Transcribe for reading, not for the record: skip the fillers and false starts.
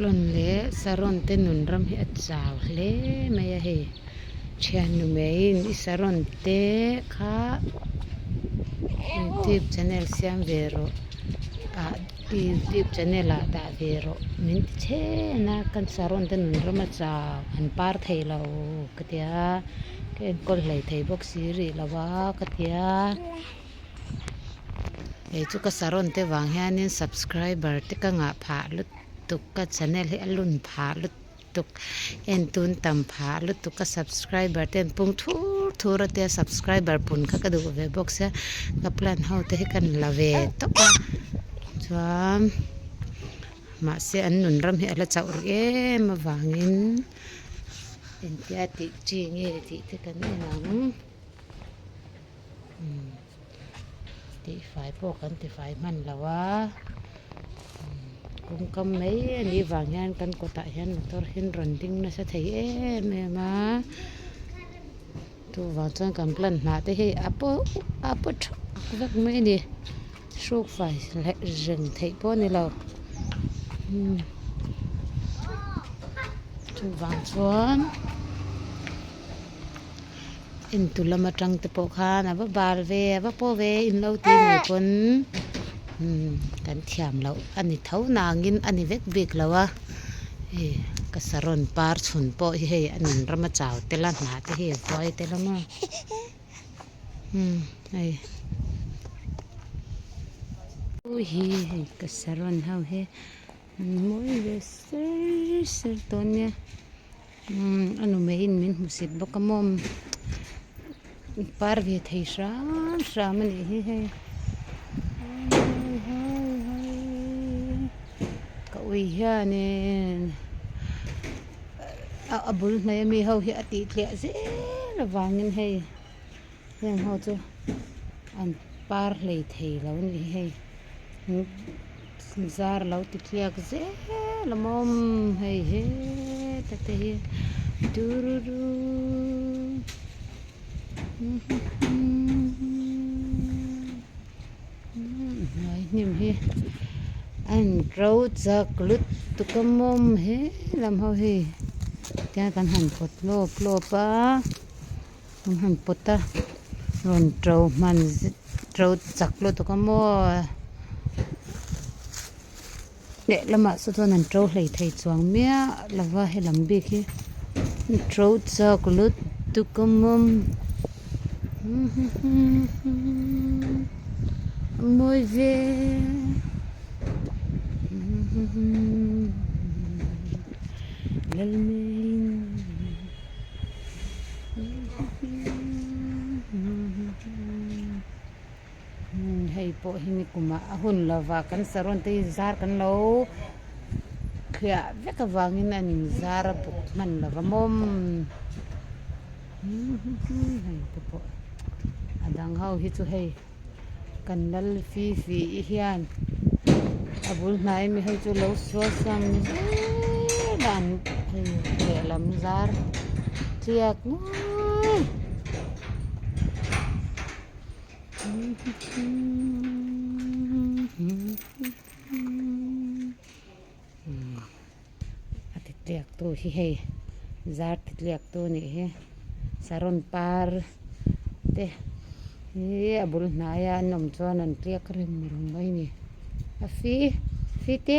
klon le saron te nun ram hi achaw hle mai a he thian nu mein i saron te kha YouTube channel siam vero a YouTube channel a da vero min che na kan saron te nun ram achaw an par thei lo katia ken kol hlei thei bok siri lawa katia chu ka saron te wang hianin subscriber te ka nga pha lut tuk ka channel hi alun pha lut tuk en tun tam pha lut tuk ka subscriber ten pung thur te subscriber pun kha ka du ve box ya ka plan how te kan lave to ka chuan ma se an nun ram hi ala chau e ma wangin en tia ti chi nge ti te kan nang ti fai po kan ti fai man lawa kung kam mấy ni vàng yan kan ko ta hian motor hin ronding na sa thei em ma tu wang chuan kan plan na te hi apo vak mai ni suk fai reng thei po ni lo tu wang chuan in tu lama tang te po khan aba bal ve aba po ve in lo ti ni pon kan thiam lo ani thau nangin ani vek bik lawa e ka saron par chhun po hi he anin rama chaw te la na te hi voi te lama ai hi ka saron hau he moi ve ser tonya anu me in min musit bokamom par ve thei sha mani hi he ui hianin abul nei mi ho hi ati tle ze la wangin hei yang ho chu an par lei thei lo ni hei zar lo ti tliak ze la mom hei he ta te hi dururu ai nim hi an rau chak lut tu kamom he lam ho he tia kan han pot lo pa han pota ron trau man trau chak lo tu kamo le lama so to nan trau hlei thei chuang mia lawa he lam bi khi trau chak lut tu kamom moi ve lalmein hei po himi kuma hun lawa kan saron te zar kan lo khia vek awangin anin zar puk man lawa mom hei po adang hau hi chu hei kan lal fi hian abul nai mi hai chu lo so sam dan le lam zar tiak ngoi ati tiak tu hi hei zar tiak tu ni he saron par te hi abul nai ya nom chuan an tiak rim mai ni a fi te